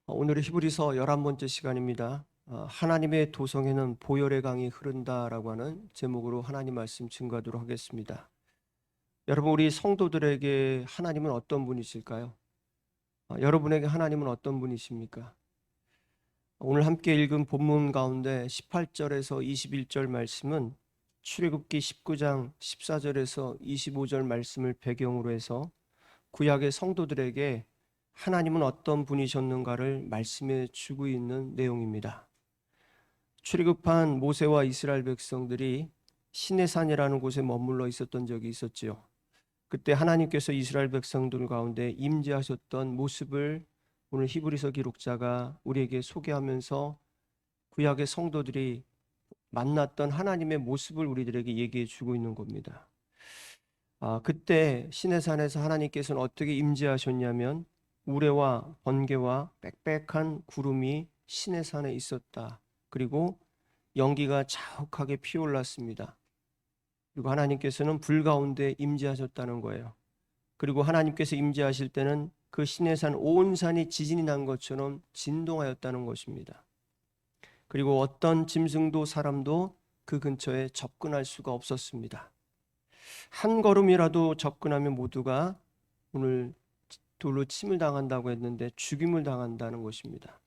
오늘은 히브리서 11번째 시간입니다. 하나님의 도성에는 보혈의 강이 흐른다라고 하는 제목으로 하나님 말씀 증거하도록 하겠습니다. 여러분, 우리 성도들에게 하나님은 어떤 분이실까요? 여러분에게 하나님은 어떤 분이십니까? 오늘 함께 읽은 본문 가운데 18절에서 21절 말씀은 출애굽기 19장 14절에서 25절 말씀을 배경으로 해서 구약의 성도들에게 하나님은 어떤 분이셨는가를 말씀해 주고 있는 내용입니다. 출애굽한 모세와 이스라엘 백성들이 시내산이라는 곳에 머물러 있었던 적이 있었지요. 그때 하나님께서 이스라엘 백성들 가운데 임재하셨던 모습을 오늘 히브리서 기록자가 우리에게 소개하면서 구약의 성도들이 만났던 하나님의 모습을 우리들에게 얘기해 주고 있는 겁니다. 그때 시내산에서 하나님께서는 어떻게 임재하셨냐면 우레와 번개와 빽빽한 구름이 시내산에 있었다. 그리고 연기가 자욱하게 피어올랐습니다. 그리고 하나님께서는 불 가운데 임재하셨다는 거예요. 그리고 하나님께서 임재하실 때는 그 시내산 온 산이 지진이 난 것처럼 진동하였다는 것입니다. 그리고 어떤 짐승도 사람도 그 근처에 접근할 수가 없었습니다. 한 걸음이라도 접근하면 모두가 오늘 돌로 침을 당한다고 했는데 죽임을 당한다는 것입니다.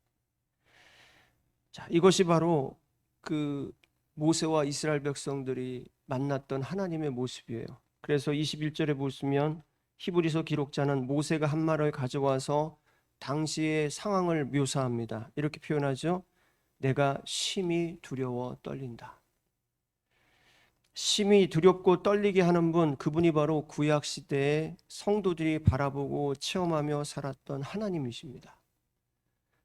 자, 이것이 바로 그 모세와 이스라엘 백성들이 만났던 하나님의 모습이에요. 그래서 21절에 보시면 히브리서 기록자는 모세가 한 말을 가져와서 당시의 상황을 묘사합니다. 이렇게 표현하죠. 내가 심히 두려워 떨린다. 심히 두렵고 떨리게 하는 분, 그분이 바로 구약 시대에 성도들이 바라보고 체험하며 살았던 하나님이십니다.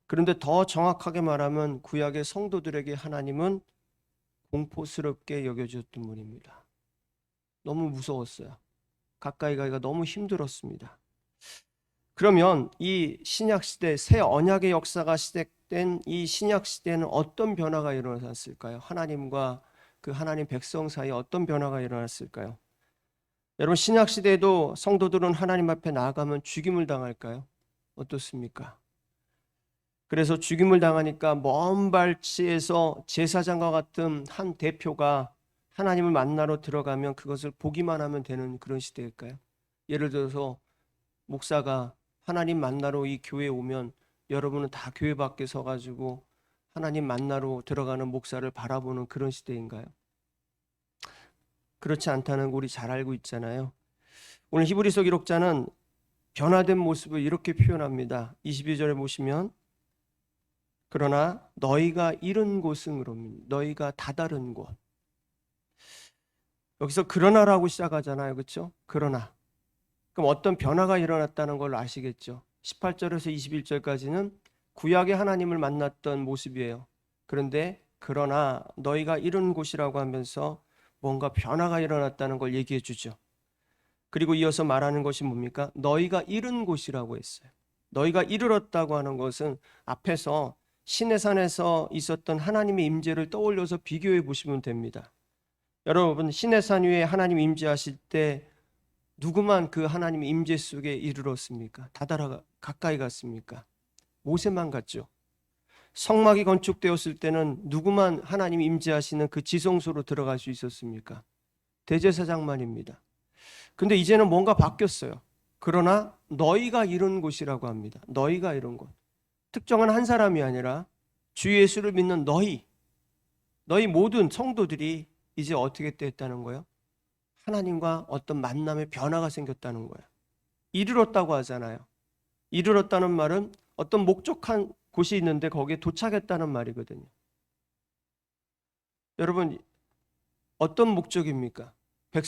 그런데 더 정확하게 말하면 구약의 성도들에게 하나님은 공포스럽게 여겨졌던 분입니다. 너무 무서웠어요. 가까이 가기가 너무 힘들었습니다. 그러면 이 신약 시대, 새 언약의 역사가 시작된 이 신약 시대에는 어떤 변화가 일어났을까요? 하나님과 그 하나님 백성 사이에 어떤 변화가 일어났을까요? 여러분, 신약 시대에도 성도들은 하나님 앞에 나아가면 죽임을 당할까요? 어떻습니까? 그래서 죽임을 당하니까 먼 발치에서 제사장과 같은 한 대표가 하나님을 만나러 들어가면 그것을 보기만 하면 되는 그런 시대일까요? 예를 들어서 목사가 하나님 만나러 이 교회에 오면 여러분은 다 교회 밖에 서가지고 하나님 만나러 들어가는 목사를 바라보는 그런 시대인가요? 그렇지 않다는 거 우리 잘 알고 있잖아요. 오늘 히브리서 기록자는 변화된 모습을 이렇게 표현합니다. 22절에 보시면 그러나 너희가 이른 곳은 그럽니다. 너희가 다다른 곳. 여기서 그러나라고 시작하잖아요. 그렇죠? 그러나. 그럼 어떤 변화가 일어났다는 걸 아시겠죠? 18절에서 21절까지는 구약의 하나님을 만났던 모습이에요. 그런데 그러나 너희가 이른 곳이라고 하면서 뭔가 변화가 일어났다는 걸 얘기해 주죠. 그리고 이어서 말하는 것이 뭡니까? 너희가 이른 곳이라고 했어요. 너희가 이르렀다고 하는 것은 앞에서 시내산에서 있었던 하나님의 임재를 떠올려서 비교해 보시면 됩니다. 여러분, 시내산 위에 하나님 임재하실 때 누구만 그 하나님의 임재 속에 이르렀습니까? 다다라 가까이 갔습니까? 모세만 갔죠. 성막이 건축되었을 때는 누구만 하나님 임재하시는 그 지성소로 들어갈 수 있었습니까? 대제사장만입니다. 근데 이제는 뭔가 바뀌었어요. 그러나 너희가 이룬 곳이라고 합니다. 너희가 이룬 곳. 특정한 한 사람이 아니라 주 예수를 믿는 너희 모든 성도들이 이제 어떻게 됐다는 거예요? 하나님과 어떤 만남의 변화가 생겼다는 거예요. 이르렀다고 하잖아요. 이르렀다는 말은 어떤 목적한 곳이 있는데 거기에 도착했다는 말이거든요. 여러분, 어떤 목적입니까?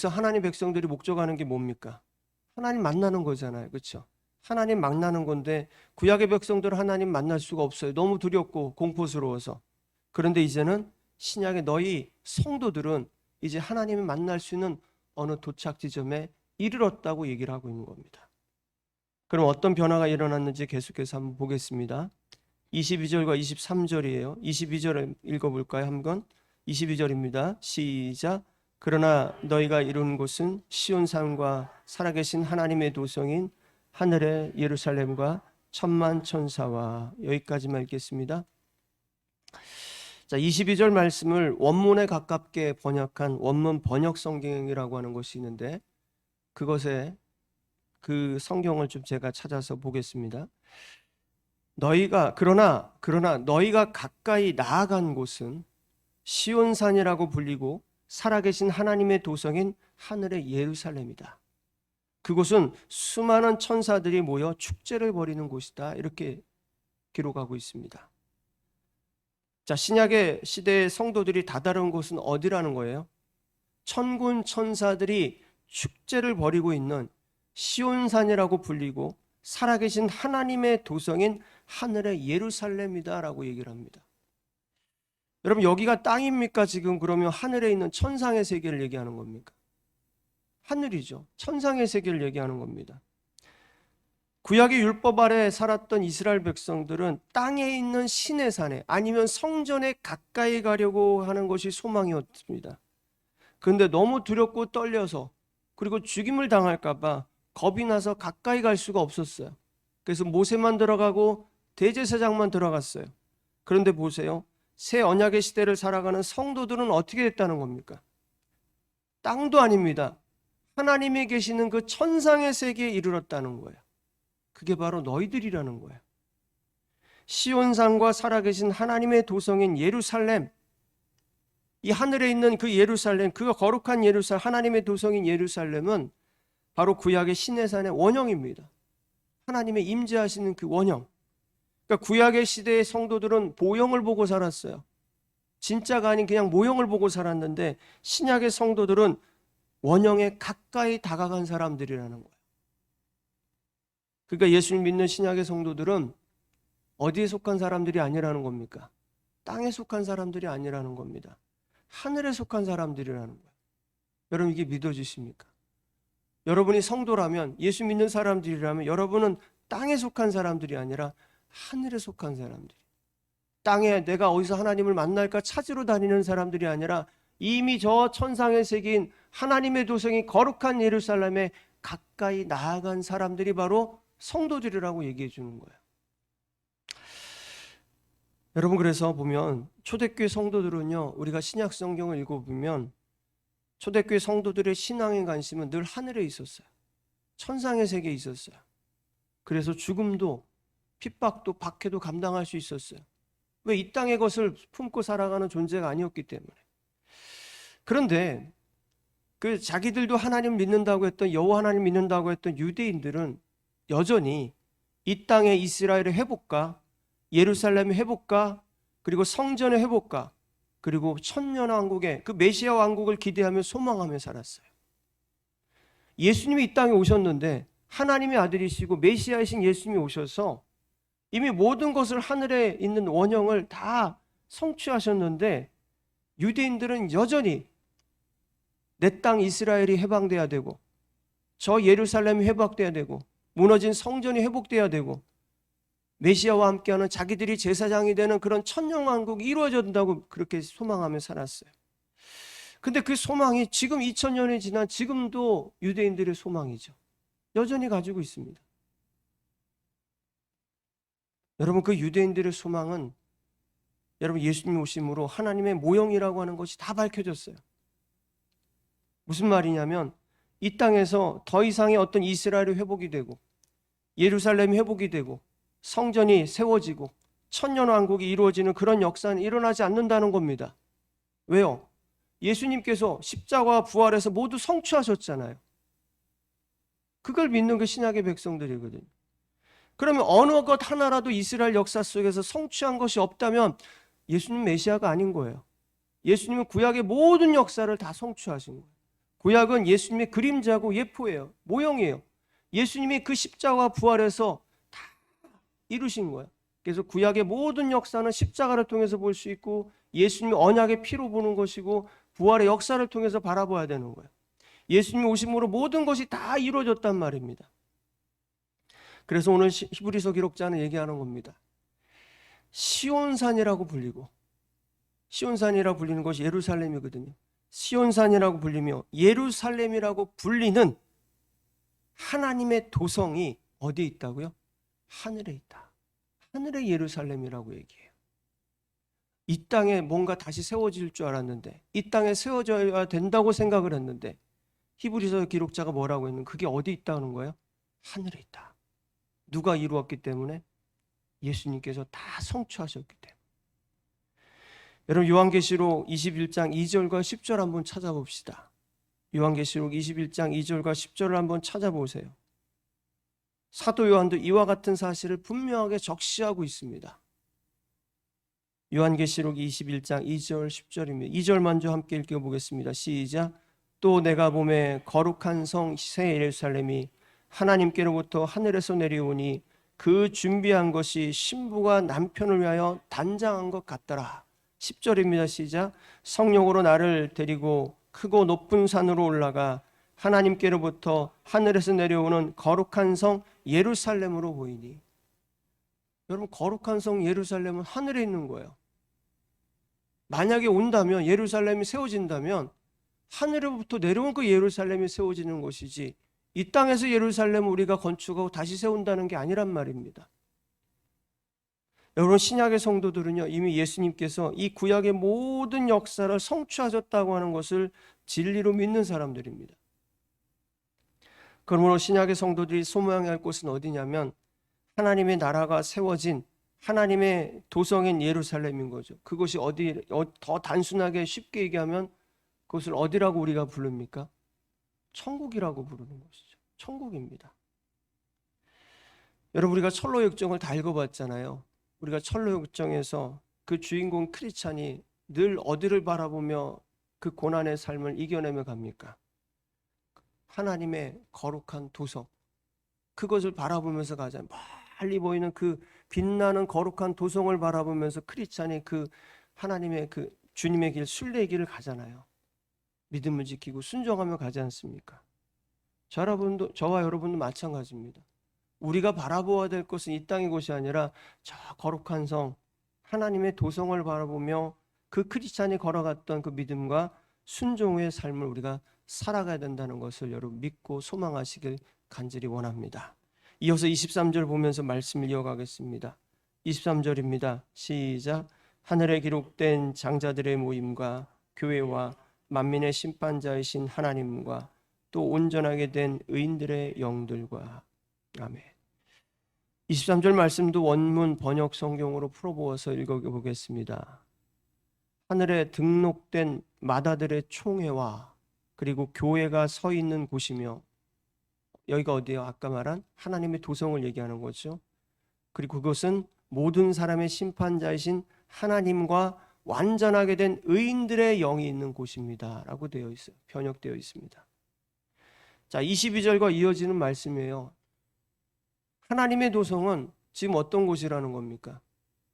하나님 백성들이 목적하는 게 뭡니까? 하나님 만나는 거잖아요. 그렇죠? 하나님 만나는 건데 구약의 백성들은 하나님 만날 수가 없어요. 너무 두렵고 공포스러워서. 그런데 이제는 신약의 너희 성도들은 이제 하나님을 만날 수 있는 어느 도착 지점에 이르렀다고 얘기를 하고 있는 겁니다. 그럼 어떤 변화가 일어났는지 계속해서 한번 보겠습니다. 22절과 23절이에요. 22절 읽어볼까요? 한번. 22절입니다. 시작. 그러나 너희가 이룬 곳은 시온산과 살아계신 하나님의 도성인 하늘의 예루살렘과 천만 천사와, 여기까지만 읽겠습니다. 자, 22절 말씀을 원문에 가깝게 번역한 원문 번역 성경이라고 하는 것이 있는데, 그것에 그 성경을 좀 제가 찾아서 보겠습니다. 그러나 너희가 가까이 나아간 곳은 시온산이라고 불리고 살아계신 하나님의 도성인 하늘의 예루살렘이다. 그곳은 수많은 천사들이 모여 축제를 벌이는 곳이다. 이렇게 기록하고 있습니다. 자, 신약의 시대의 성도들이 다다른 곳은 어디라는 거예요? 천군 천사들이 축제를 벌이고 있는 시온산이라고 불리고 살아계신 하나님의 도성인 하늘의 예루살렘이다라고 얘기를 합니다. 여러분, 여기가 땅입니까? 지금 그러면 하늘에 있는 천상의 세계를 얘기하는 겁니까? 하늘이죠. 천상의 세계를 얘기하는 겁니다. 구약의 율법 아래 살았던 이스라엘 백성들은 땅에 있는 시내 산에 아니면 성전에 가까이 가려고 하는 것이 소망이었습니다. 그런데 너무 두렵고 떨려서, 그리고 죽임을 당할까 봐 겁이 나서 가까이 갈 수가 없었어요. 그래서 모세만 들어가고 대제사장만 들어갔어요. 그런데 보세요. 새 언약의 시대를 살아가는 성도들은 어떻게 됐다는 겁니까? 땅도 아닙니다. 하나님이 계시는 그 천상의 세계에 이르렀다는 거예요. 그게 바로 너희들이라는 거예요. 시온산과 살아계신 하나님의 도성인 예루살렘, 이 하늘에 있는 그 예루살렘, 그 거룩한 예루살렘, 하나님의 도성인 예루살렘은 바로 구약의 시내산의 원형입니다. 하나님의 임재하시는 그 원형. 그러니까 구약의 시대의 성도들은 모형을 보고 살았어요. 진짜가 아닌 그냥 모형을 보고 살았는데, 신약의 성도들은 원형에 가까이 다가간 사람들이라는 거예요. 그러니까 예수님 믿는 신약의 성도들은 어디에 속한 사람들이 아니라는 겁니까? 땅에 속한 사람들이 아니라는 겁니다. 하늘에 속한 사람들이라는 거예요. 여러분, 이게 믿어지십니까? 여러분이 성도라면, 예수 믿는 사람들이라면 여러분은 땅에 속한 사람들이 아니라 하늘에 속한 사람들이, 땅에 내가 어디서 하나님을 만날까 찾으러 다니는 사람들이 아니라 이미 저 천상의 세계인 하나님의 도성이 거룩한 예루살렘에 가까이 나아간 사람들이 바로 성도들이라고 얘기해 주는 거예요. 여러분, 그래서 보면 초대교회 성도들은요, 우리가 신약 성경을 읽어보면 초대교회 성도들의 신앙의 관심은 늘 하늘에 있었어요. 천상의 세계에 있었어요. 그래서 죽음도 핍박도 박해도 감당할 수 있었어요. 왜? 이 땅의 것을 품고 살아가는 존재가 아니었기 때문에. 그런데 그 자기들도 하나님 믿는다고 했던, 여호와 하나님 믿는다고 했던 유대인들은 여전히 이 땅의 이스라엘의 회복과 예루살렘의 회복과 그리고 성전의 회복과 그리고 천년왕국의 그 메시아 왕국을 기대하며 소망하며 살았어요. 예수님이 이 땅에 오셨는데, 하나님의 아들이시고 메시아이신 예수님이 오셔서 이미 모든 것을, 하늘에 있는 원형을 다 성취하셨는데, 유대인들은 여전히 내 땅 이스라엘이 해방돼야 되고, 저 예루살렘이 회복돼야 되고, 무너진 성전이 회복돼야 되고, 메시아와 함께하는 자기들이 제사장이 되는 그런 천년왕국이 이루어진다고 그렇게 소망하며 살았어요. 근데 그 소망이 지금 2000년이 지난 지금도 유대인들의 소망이죠. 여전히 가지고 있습니다. 여러분, 그 유대인들의 소망은 여러분 예수님 오심으로 하나님의 모형이라고 하는 것이 다 밝혀졌어요. 무슨 말이냐면, 이 땅에서 더 이상의 어떤 이스라엘이 회복이 되고 예루살렘이 회복이 되고 성전이 세워지고 천년왕국이 이루어지는 그런 역사는 일어나지 않는다는 겁니다. 왜요? 예수님께서 십자가와 부활해서 모두 성취하셨잖아요. 그걸 믿는 그 신약의 백성들이거든요. 그러면 어느 것 하나라도 이스라엘 역사 속에서 성취한 것이 없다면 예수님 메시아가 아닌 거예요. 예수님은 구약의 모든 역사를 다 성취하신 거예요. 구약은 예수님의 그림자고 예포예요. 모형이에요. 예수님이 그 십자가와 부활해서 다 이루신 거예요. 그래서 구약의 모든 역사는 십자가를 통해서 볼 수 있고, 예수님이 언약의 피로 보는 것이고, 부활의 역사를 통해서 바라봐야 되는 거예요. 예수님이 오심으로 모든 것이 다 이루어졌단 말입니다. 그래서 오늘 히브리서 기록자는 얘기하는 겁니다. 시온산이라고 불리고, 시온산이라고 불리는 것이 예루살렘이거든요. 시온산이라고 불리며 예루살렘이라고 불리는 하나님의 도성이 어디에 있다고요? 하늘에 있다. 하늘의 예루살렘이라고 얘기해요. 이 땅에 뭔가 다시 세워질 줄 알았는데, 이 땅에 세워져야 된다고 생각을 했는데, 히브리서 기록자가 뭐라고 했는? 그게 어디 있다는 거예요? 하늘에 있다. 누가 이루었기 때문에? 예수님께서 다 성취하셨기 때문에. 여러분, 요한계시록 21장 2절과 10절 한번 찾아봅시다. 요한계시록 21장 2절과 10절을 한번 찾아보세요. 사도 요한도 이와 같은 사실을 분명하게 적시하고 있습니다. 요한계시록 21장 2절 10절입니다. 2절 먼저 함께 읽어보겠습니다. 시작. 또 내가 보매 거룩한 성 새 예루살렘이 하나님께로부터 하늘에서 내려오니 그 준비한 것이 신부가 남편을 위하여 단장한 것 같더라. 10절입니다. 시작. 성령으로 나를 데리고 크고 높은 산으로 올라가 하나님께로부터 하늘에서 내려오는 거룩한 성 예루살렘으로 보이니. 여러분, 거룩한 성 예루살렘은 하늘에 있는 거예요. 만약에 온다면, 예루살렘이 세워진다면 하늘로부터 내려온 그 예루살렘이 세워지는 것이지, 이 땅에서 예루살렘을 우리가 건축하고 다시 세운다는 게 아니란 말입니다. 여러분, 신약의 성도들은요, 이미 예수님께서 이 구약의 모든 역사를 성취하셨다고 하는 것을 진리로 믿는 사람들입니다. 그러므로 신약의 성도들이 소망해야 할 곳은 어디냐면 하나님의 나라가 세워진 하나님의 도성인 예루살렘인 거죠. 그것이 더 단순하게 쉽게 얘기하면 그것을 어디라고 우리가 부릅니까? 천국이라고 부르는 것이죠. 천국입니다. 여러분, 우리가 철로역정을 다 읽어봤잖아요. 우리가 철로역정에서 그 주인공 크리스찬이 늘 어디를 바라보며 그 고난의 삶을 이겨내며 갑니까? 하나님의 거룩한 도성, 그것을 바라보면서 가잖아요. 멀리 보이는 그 빛나는 거룩한 도성을 바라보면서 크리스찬이 그 하나님의 그 주님의 길, 순례의 길을 가잖아요. 믿음을 지키고 순종하며 가지 않습니까? 저와 여러분도 마찬가지입니다. 우리가 바라보아야 될 것은 이 땅의 곳이 아니라 저 거룩한 성, 하나님의 도성을 바라보며 그 크리스찬이 걸어갔던 그 믿음과 순종의 삶을 우리가 살아가야 된다는 것을 여러분 믿고 소망하시길 간절히 원합니다. 이어서 23절 보면서 말씀을 이어가겠습니다. 23절입니다. 시작. 하늘에 기록된 장자들의 모임과 교회와 만민의 심판자이신 하나님과 또 온전하게 된 의인들의 영들과. 아멘. 23절 말씀도 원문 번역 성경으로 풀어보아서 읽어보겠습니다. 하늘에 등록된 마다들의 총회와 그리고 교회가 서 있는 곳이며, 여기가 어디예요? 아까 말한 하나님의 도성을 얘기하는 거죠. 그리고 그것은 모든 사람의 심판자이신 하나님과 완전하게 된 의인들의 영이 있는 곳입니다 라고 되어 있어요. 번역되어 있습니다. 자, 22절과 이어지는 말씀이에요. 하나님의 도성은 지금 어떤 곳이라는 겁니까?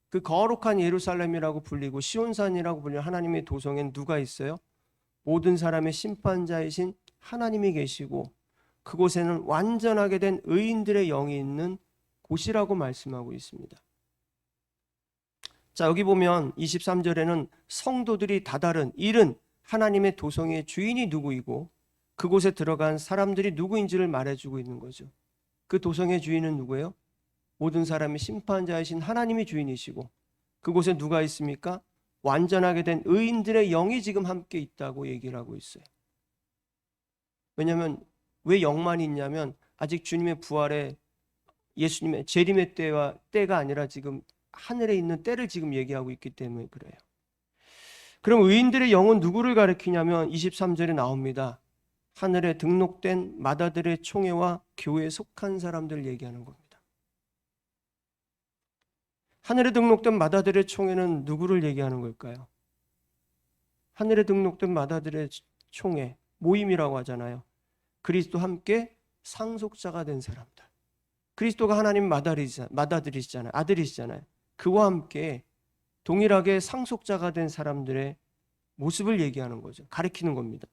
그 거룩한 예루살렘이라고 불리고 시온산이라고 불리는 하나님의 도성엔 누가 있어요? 모든 사람의 심판자이신 하나님이 계시고 그곳에는 완전하게 된 의인들의 영이 있는 곳이라고 말씀하고 있습니다. 자, 여기 보면 23절에는 성도들이 다다른 이른 하나님의 도성의 주인이 누구이고 그곳에 들어간 사람들이 누구인지를 말해주고 있는 거죠. 그 도성의 주인은 누구예요? 모든 사람의 심판자이신 하나님이 주인이시고 그곳에 누가 있습니까? 완전하게 된 의인들의 영이 지금 함께 있다고 얘기를 하고 있어요. 왜냐하면 왜 영만 있냐면 아직 주님의 부활에 예수님의 재림의 때가 아니라 지금 하늘에 있는 때를 지금 얘기하고 있기 때문에 그래요. 그럼 의인들의 영은 누구를 가리키냐면 23절에 나옵니다. 하늘에 등록된 마다들의 총회와 교회에 속한 사람들을 얘기하는 겁니다. 하늘에 등록된 마다들의 총회는 누구를 얘기하는 걸까요? 하늘에 등록된 마다들의 총회, 모임이라고 하잖아요. 그리스도와 함께 상속자가 된 사람들. 그리스도가 하나님 마다들이시잖아요. 아들이시잖아요. 그와 함께 동일하게 상속자가 된 사람들의 모습을 얘기하는 거죠. 가리키는 겁니다.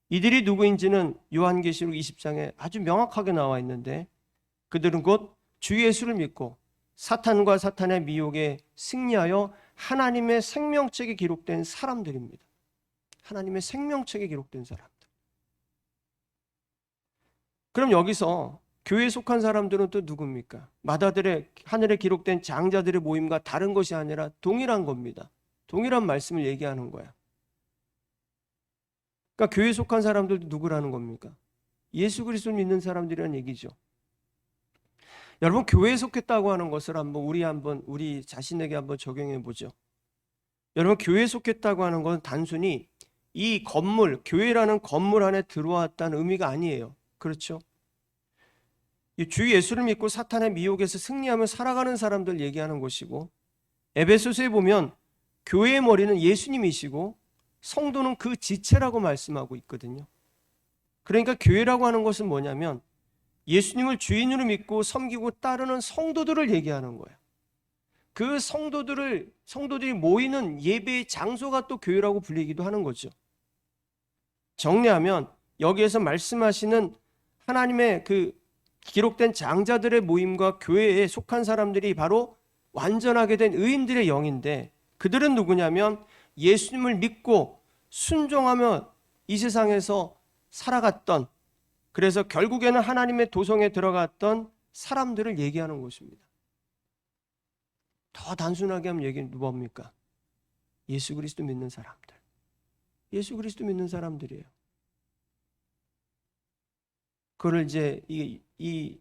이들이 누구인지는 요한계시록 20장에 아주 명확하게 나와 있는데 그들은 곧 주 예수를 믿고 사탄과 사탄의 미혹에 승리하여 하나님의 생명책에 기록된 사람들입니다. 하나님의 생명책에 기록된 사람들. 그럼 여기서 교회에 속한 사람들은 또 누굽니까? 마다들의 하늘에 기록된 장자들의 모임과 다른 것이 아니라 동일한 겁니다. 동일한 말씀을 얘기하는 거야. 그러니까 교회에 속한 사람들도 누구라는 겁니까? 예수 그리스도를 믿는 사람들이라는 얘기죠. 여러분, 교회에 속했다고 하는 것을 우리 자신에게 한번 적용해 보죠. 여러분, 교회에 속했다고 하는 건 단순히 이 건물, 교회라는 건물 안에 들어왔다는 의미가 아니에요. 그렇죠? 주 예수를 믿고 사탄의 미혹에서 승리하며 살아가는 사람들 얘기하는 것이고, 에베소서에 보면 교회의 머리는 예수님이시고 성도는 그 지체라고 말씀하고 있거든요. 그러니까 교회라고 하는 것은 뭐냐면 예수님을 주인으로 믿고 섬기고 따르는 성도들을 얘기하는 거예요. 그 성도들이 모이는 예배의 장소가 또 교회라고 불리기도 하는 거죠. 정리하면 여기에서 말씀하시는 하나님의 그 기록된 장자들의 모임과 교회에 속한 사람들이 바로 완전하게 된 의인들의 영인데, 그들은 누구냐면 예수님을 믿고 순종하며 이 세상에서 살아갔던, 그래서 결국에는 하나님의 도성에 들어갔던 사람들을 얘기하는 것입니다. 더 단순하게 하면 얘기는 뭡니까? 예수 그리스도 믿는 사람들. 예수 그리스도 믿는 사람들이에요. 그걸 이제 이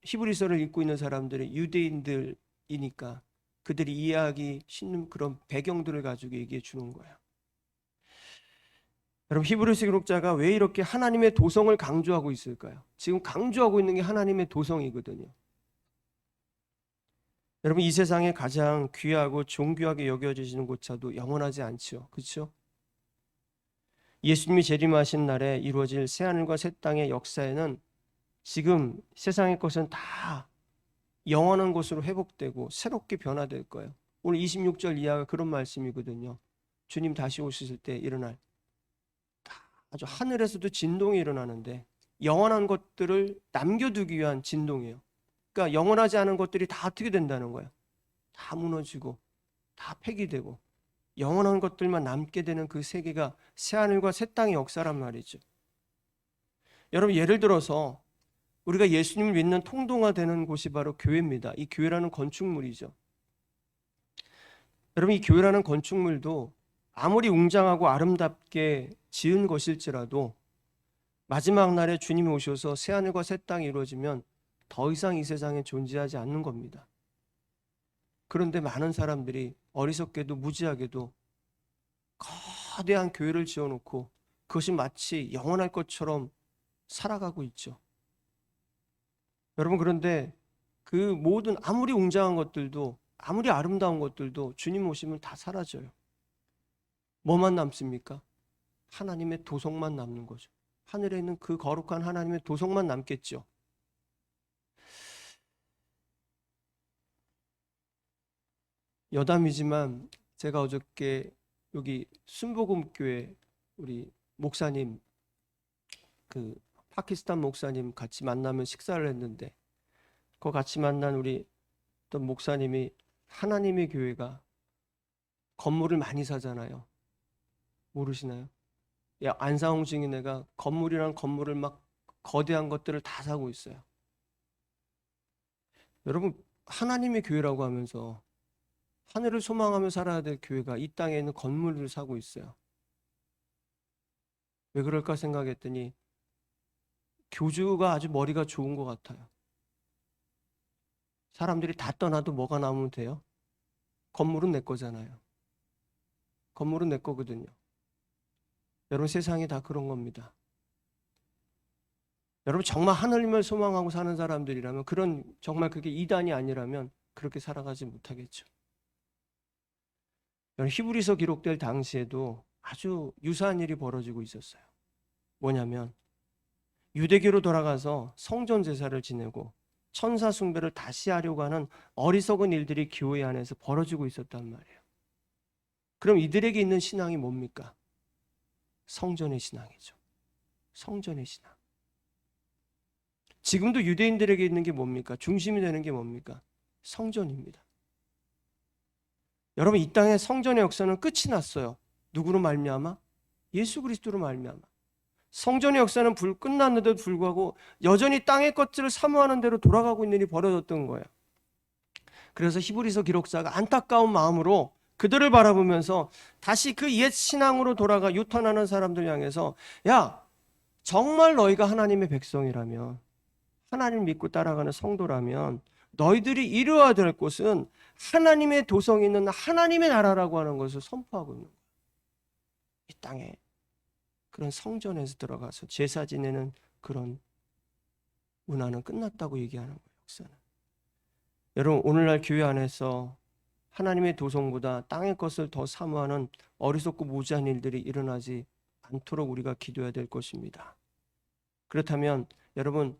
히브리서를 읽고 있는 사람들이 유대인들이니까 그들이 이해하기 쉽는 그런 배경들을 가지고 얘기해 주는 거예요. 여러분, 히브리서 기록자가 왜 이렇게 하나님의 도성을 강조하고 있을까요? 지금 강조하고 있는 게 하나님의 도성이거든요. 여러분, 이 세상에 가장 귀하고 존귀하게 여겨지시는 곳차도 영원하지 않죠. 그렇죠? 예수님이 재림하신 날에 이루어질 새하늘과 새 땅의 역사에는 지금 세상의 것은 다 영원한 것으로 회복되고 새롭게 변화될 거예요. 오늘 26절 이하가 그런 말씀이거든요. 주님 다시 오셨을 때 일어날 아주 하늘에서도 진동이 일어나는데 영원한 것들을 남겨두기 위한 진동이에요. 그러니까 영원하지 않은 것들이 다 어떻게 된다는 거예요? 다 무너지고 다 폐기되고 영원한 것들만 남게 되는 그 세계가 새하늘과 새 땅의 역사란 말이죠. 여러분, 예를 들어서 우리가 예수님을 믿는 통동화되는 곳이 바로 교회입니다. 이 교회라는 건축물이죠. 여러분, 이 교회라는 건축물도 아무리 웅장하고 아름답게 지은 것일지라도 마지막 날에 주님이 오셔서 새하늘과 새 땅이 이루어지면 더 이상 이 세상에 존재하지 않는 겁니다. 그런데 많은 사람들이 어리석게도 무지하게도 거대한 교회를 지어놓고 그것이 마치 영원할 것처럼 살아가고 있죠. 여러분, 그런데 그 모든 아무리 웅장한 것들도 아무리 아름다운 것들도 주님 오시면 다 사라져요. 뭐만 남습니까? 하나님의 도성만 남는 거죠. 하늘에 있는 그 거룩한 하나님의 도성만 남겠죠. 여담이지만 제가 어저께 여기 순복음교회 우리 목사님, 그 파키스탄 목사님 같이 만나면 식사를 했는데, 그 같이 만난 우리 어떤 목사님이 하나님의 교회가 건물을 많이 사잖아요. 모르시나요? 야, 안상홍 증인회가 건물이란 건물을 막 거대한 것들을 다 사고 있어요. 여러분, 하나님의 교회라고 하면서 하늘을 소망하며 살아야 될 교회가 이 땅에 있는 건물을 사고 있어요. 왜 그럴까 생각했더니 교주가 아주 머리가 좋은 것 같아요. 사람들이 다 떠나도 뭐가 남으면 돼요? 건물은 내 거잖아요. 건물은 내 거거든요. 여러분, 세상이 다 그런 겁니다. 여러분, 정말 하늘님을 소망하고 사는 사람들이라면, 정말 그게 이단이 아니라면 그렇게 살아가지 못하겠죠. 여러분, 히브리서 기록될 당시에도 아주 유사한 일이 벌어지고 있었어요. 뭐냐면 유대교로 돌아가서 성전 제사를 지내고 천사 숭배를 다시 하려고 하는 어리석은 일들이 교회 안에서 벌어지고 있었단 말이에요. 그럼 이들에게 있는 신앙이 뭡니까? 성전의 신앙이죠. 성전의 신앙. 지금도 유대인들에게 있는 게 뭡니까? 중심이 되는 게 뭡니까? 성전입니다. 여러분, 이 땅의 성전의 역사는 끝이 났어요. 누구로 말미암아? 예수 그리스도로 말미암아. 성전의 역사는 끝났는데도 불구하고 여전히 땅의 것들을 사모하는 대로 돌아가고 있는 일이 벌어졌던 거예요. 그래서 히브리서 기록자가 안타까운 마음으로 그들을 바라보면서 다시 그 옛 신앙으로 돌아가 유턴하는 사람들 향해서, 야, 정말 너희가 하나님의 백성이라면, 하나님 믿고 따라가는 성도라면 너희들이 이루어야 될 곳은 하나님의 도성이 있는 하나님의 나라라고 하는 것을 선포하고 있는 거예요. 이 땅에 그런 성전에서 들어가서 제사 지내는 그런 문화는 끝났다고 얘기하는 거예요. 역사는. 여러분, 오늘날 교회 안에서 하나님의 도성보다 땅의 것을 더 사모하는 어리석고 무지한 일들이 일어나지 않도록 우리가 기도해야 될 것입니다. 그렇다면 여러분,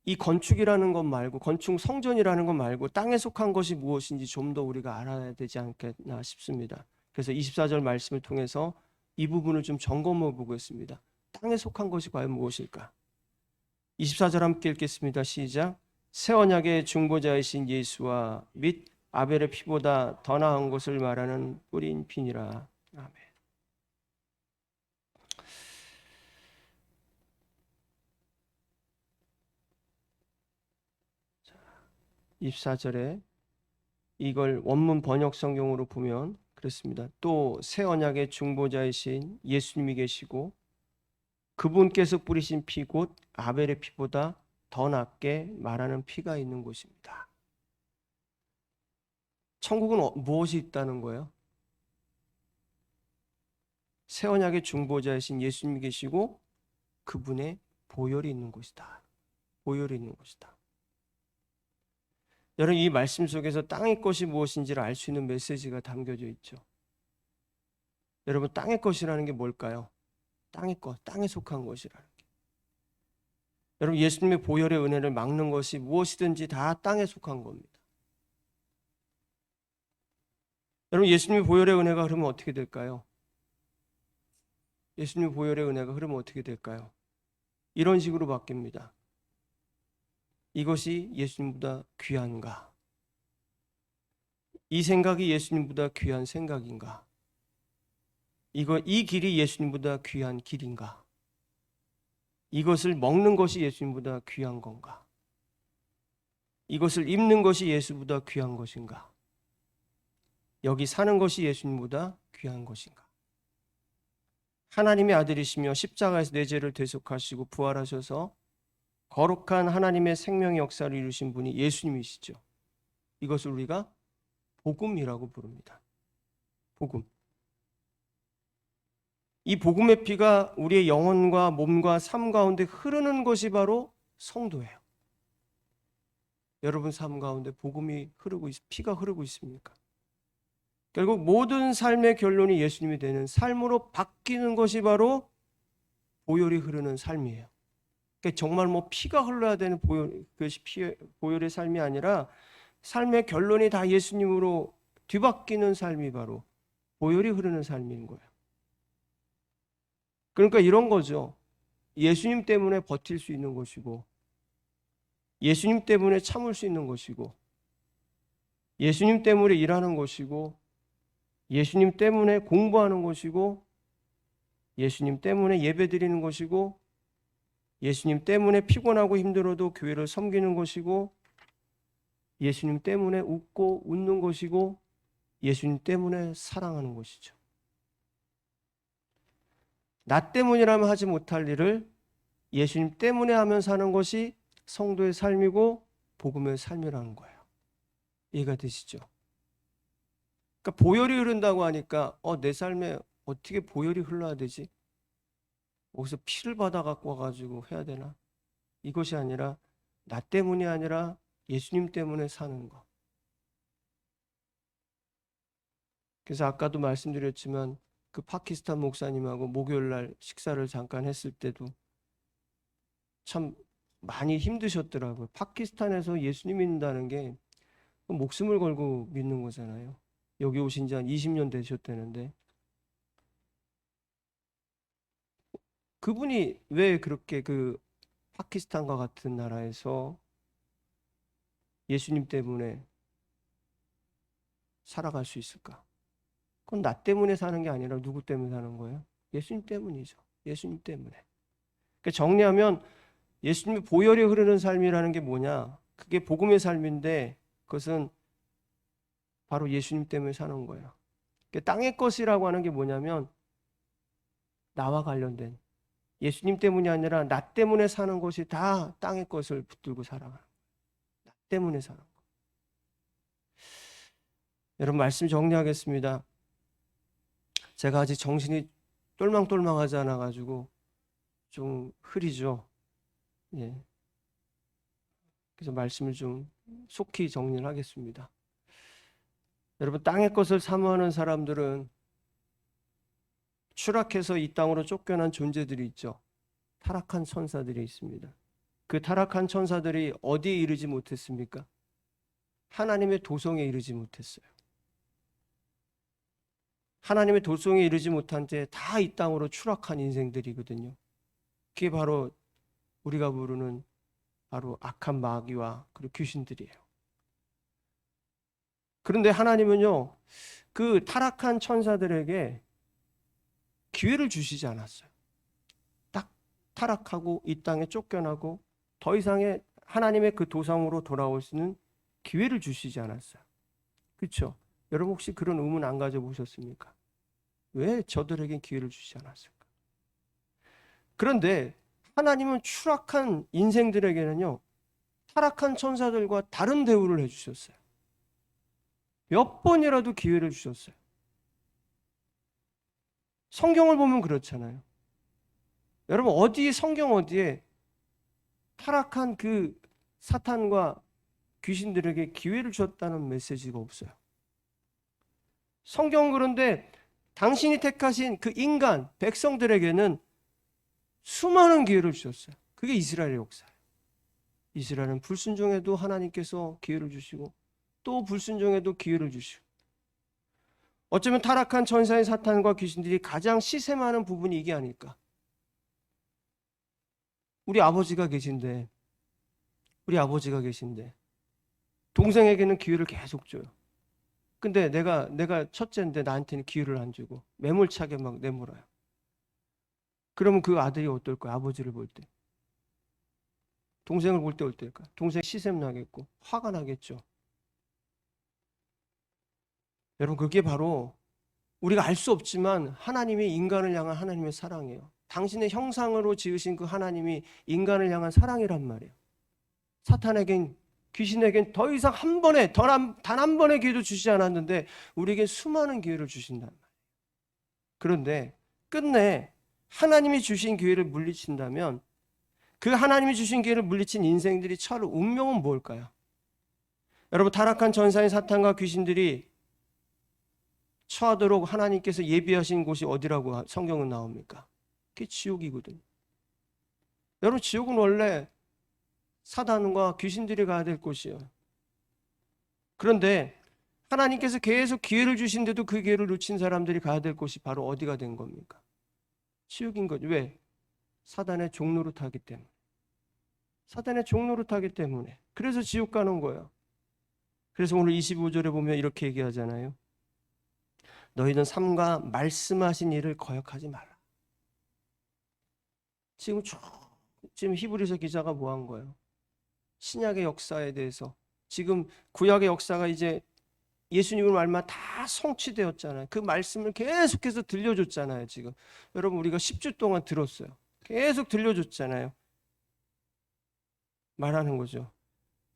이 건축이라는 것 말고, 건축 성전이라는 것 말고 땅에 속한 것이 무엇인지 좀 더 우리가 알아야 되지 않겠나 싶습니다. 그래서 24절 말씀을 통해서 이 부분을 좀 점검해 보겠습니다. 땅에 속한 것이 과연 무엇일까? 24절 함께 읽겠습니다. 시작. 새 언약의 중보자이신 예수와 및 아벨의 피보다 더 나은 것을 말하는 뿌린 피니라. 아멘. 24절에 이걸 원문 번역 성경으로 보면 그렇습니다. 또 새 언약의 중보자이신 예수님이 계시고 그분께서 뿌리신 피 곧 아벨의 피보다 더 낫게 말하는 피가 있는 곳입니다. 천국은 무엇이 있다는 거예요? 새 언약의 중보자이신 예수님이 계시고 그분의 보혈이 있는 곳이다. 보혈이 있는 곳이다. 여러분, 이 말씀 속에서 땅의 것이 무엇인지를 알 수 있는 메시지가 담겨져 있죠. 여러분, 땅의 것이라는 게 뭘까요? 땅의 것, 땅에 속한 것이라는 게. 여러분, 예수님의 보혈의 은혜를 막는 것이 무엇이든지 다 땅에 속한 겁니다. 여러분, 예수님의 보혈의 은혜가 흐르면 어떻게 될까요? 예수님의 보혈의 은혜가 흐르면 어떻게 될까요? 이런 식으로 바뀝니다. 이것이 예수님보다 귀한가? 이 생각이 예수님보다 귀한 생각인가? 이 길이 예수님보다 귀한 길인가? 이것을 먹는 것이 예수님보다 귀한 건가? 이것을 입는 것이 예수보다 귀한 것인가? 여기 사는 것이 예수님보다 귀한 것인가? 하나님의 아들이시며 십자가에서 내 죄를 대속하시고 부활하셔서 거룩한 하나님의 생명의 역사를 이루신 분이 예수님이시죠. 이것을 우리가 복음이라고 부릅니다. 복음. 이 복음의 피가 우리의 영혼과 몸과 삶 가운데 흐르는 것이 바로 성도예요. 여러분 삶 가운데 복음이 흐르고 피가 흐르고 있습니까? 결국 모든 삶의 결론이 예수님이 되는 삶으로 바뀌는 것이 바로 보혈이 흐르는 삶이에요. 그러니까 정말 피가 흘러야 되는 그것이 보혈의 삶이 아니라 삶의 결론이 다 예수님으로 뒤바뀌는 삶이 바로 보혈이 흐르는 삶인 거예요. 그러니까 이런 거죠. 예수님 때문에 버틸 수 있는 것이고, 예수님 때문에 참을 수 있는 것이고, 예수님 때문에 일하는 것이고, 예수님 때문에 공부하는 것이고, 예수님 때문에 예배드리는 것이고, 예수님 때문에 피곤하고 힘들어도 교회를 섬기는 것이고, 예수님 때문에 웃고 웃는 것이고, 예수님 때문에 사랑하는 것이죠. 나 때문이라면 하지 못할 일을 예수님 때문에 하면 사는 것이 성도의 삶이고 복음의 삶이라는 거예요. 이해가 되시죠? 그러니까 보혈이 흐른다고 하니까 내 삶에 어떻게 보혈이 흘러야 되지? 어디서 피를 받아 갖고 와가지고 해야 되나? 이것이 아니라 나 때문이 아니라 예수님 때문에 사는 거. 그래서 아까도 말씀드렸지만 그 파키스탄 목사님하고 목요일 날 식사를 잠깐 했을 때도 참 많이 힘드셨더라고요. 파키스탄에서 예수님 믿는다는 게 목숨을 걸고 믿는 거잖아요. 여기 오신 지 한 20년 되셨다는데 그분이 왜 그렇게 그 파키스탄과 같은 나라에서 예수님 때문에 살아갈 수 있을까? 그건 나 때문에 사는 게 아니라 누구 때문에 사는 거예요? 예수님 때문이죠. 예수님 때문에. 그러니까 정리하면 예수님의 보혈이 흐르는 삶이라는 게 뭐냐? 그게 복음의 삶인데 그것은 바로 예수님 때문에 사는 거예요. 그러니까 땅의 것이라고 하는 게 뭐냐면 나와 관련된 예수님 때문이 아니라 나 때문에 사는 것이 다 땅의 것을 붙들고 살아가는 거예요. 나 때문에 사는 거예요. 여러분 말씀 정리하겠습니다. 제가 아직 정신이 똘망똘망하지 않아 가지고 좀 흐리죠. 예. 그래서 말씀을 좀 속히 정리를 하겠습니다. 여러분 땅의 것을 사모하는 사람들은 추락해서 이 땅으로 쫓겨난 존재들이 있죠. 타락한 천사들이 있습니다. 그 타락한 천사들이 어디에 이르지 못했습니까? 하나님의 도성에 이르지 못했어요. 하나님의 도성에 이르지 못한 채 다 이 땅으로 추락한 인생들이거든요. 그게 바로 우리가 부르는 바로 악한 마귀와 그리고 귀신들이에요. 그런데 하나님은요, 그 타락한 천사들에게 기회를 주시지 않았어요. 딱 타락하고 이 땅에 쫓겨나고 더 이상의 하나님의 그 도성으로 돌아올 수 있는 기회를 주시지 않았어요. 그렇죠? 여러분 혹시 그런 의문 안 가져보셨습니까? 왜 저들에게 기회를 주시지 않았을까? 그런데 하나님은 추락한 인생들에게는요, 타락한 천사들과 다른 대우를 해주셨어요. 몇 번이라도 기회를 주셨어요. 성경을 보면 그렇잖아요. 여러분 성경 어디에 타락한 그 사탄과 귀신들에게 기회를 주었다는 메시지가 없어요. 성경은 그런데 당신이 택하신 그 인간, 백성들에게는 수많은 기회를 주셨어요. 그게 이스라엘의 역사예요. 이스라엘은 불순종해도 하나님께서 기회를 주시고 또 불순종해도 기회를 주시고 어쩌면 타락한 천사인 사탄과 귀신들이 가장 시샘하는 부분이 이게 아닐까. 우리 아버지가 계신데 동생에게는 기회를 계속 줘요. 근데 내가 첫째인데 나한테는 기회를 안 주고 매몰차게 막 내몰아요. 그러면 그 아들이 어떨 거야? 아버지를 볼 때. 동생을 볼 때 어떨까? 동생 시샘 나겠고 화가 나겠죠. 여러분 그게 바로 우리가 알 수 없지만 하나님이 인간을 향한 하나님의 사랑이에요. 당신의 형상으로 지으신 그 하나님이 인간을 향한 사랑이란 말이에요. 사탄에겐 귀신에겐 더 이상 단 한 번의 기회도 주시지 않았는데 우리에게 수많은 기회를 주신단 말이에요. 그런데 끝내 하나님이 주신 기회를 물리친다면 그 하나님이 주신 기회를 물리친 인생들이 처할 운명은 뭘까요? 여러분 타락한 전사인 사탄과 귀신들이 처하도록 하나님께서 예비하신 곳이 어디라고 성경은 나옵니까? 그게 지옥이거든요. 여러분 지옥은 원래 사단과 귀신들이 가야 될 곳이에요. 그런데 하나님께서 계속 기회를 주신데도 그 기회를 놓친 사람들이 가야 될 곳이 바로 어디가 된 겁니까? 지옥인 거죠. 왜? 사단의 종노릇하기 때문에. 사단의 종노릇하기 때문에. 그래서 지옥 가는 거예요. 그래서 오늘 25절에 보면 이렇게 얘기하잖아요. 너희는 삼가 말씀하신 일을 거역하지 마라. 지금 히브리서 기자가 뭐 한 거예요? 신약의 역사에 대해서 지금 구약의 역사가 이제 예수님을 말만 다 성취되었잖아요. 그 말씀을 계속해서 들려줬잖아요. 지금 여러분 우리가 10주 동안 들었어요. 계속 들려줬잖아요. 말하는 거죠.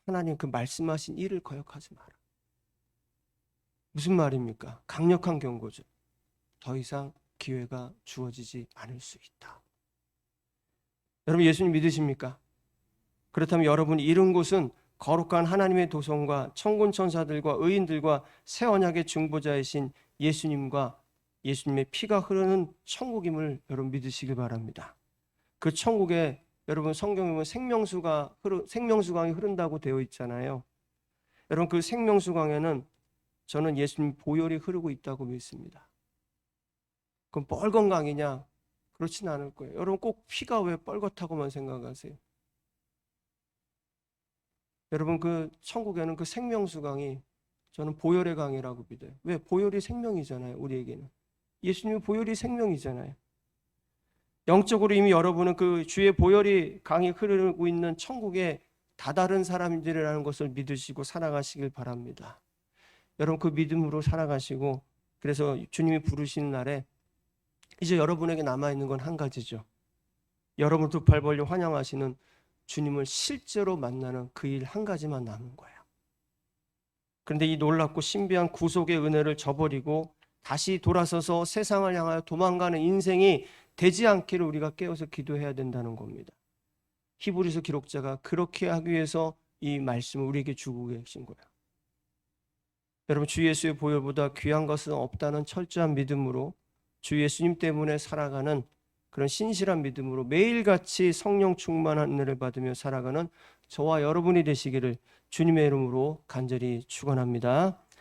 하나님 그 말씀하신 일을 거역하지 마라. 무슨 말입니까? 강력한 경고죠. 더 이상 기회가 주어지지 않을 수 있다. 여러분 예수님 믿으십니까? 그렇다면 여러분이 이른 곳은 거룩한 하나님의 도성과 천군 천사들과 의인들과 새 언약의 중보자이신 예수님과 예수님의 피가 흐르는 천국임을 여러분 믿으시길 바랍니다. 그 천국에 여러분 성경에 보면 생명수강이 흐른다고 되어 있잖아요. 여러분 그 생명수강에는 저는 예수님 보혈이 흐르고 있다고 믿습니다. 그럼 뻘건 강이냐? 그렇진 않을 거예요. 여러분 꼭 피가 왜 뻘겋다고만 생각하세요? 여러분 그 천국에는 그 생명수강이 저는 보혈의 강이라고 믿어요. 왜? 보혈이 생명이잖아요. 우리에게는. 예수님의 보혈이 생명이잖아요. 영적으로 이미 여러분은 그 주의 보혈이 강이 흐르고 있는 천국에 다다른 사람들이라는 것을 믿으시고 살아가시길 바랍니다. 여러분 그 믿음으로 살아가시고, 그래서 주님이 부르시는 날에 이제 여러분에게 남아있는 건 한 가지죠. 여러분 두 팔 벌려 환영하시는 주님을 실제로 만나는 그 일 한 가지만 남은 거예요. 그런데 이 놀랍고 신비한 구속의 은혜를 저버리고 다시 돌아서서 세상을 향하여 도망가는 인생이 되지 않기를 우리가 깨어서 기도해야 된다는 겁니다. 히브리서 기록자가 그렇게 하기 위해서 이 말씀을 우리에게 주고 계신 거예요. 여러분 주 예수의 보혈보다 귀한 것은 없다는 철저한 믿음으로 주 예수님 때문에 살아가는 그런 신실한 믿음으로 매일같이 성령 충만한 은혜를 받으며 살아가는 저와 여러분이 되시기를 주님의 이름으로 간절히 축원합니다.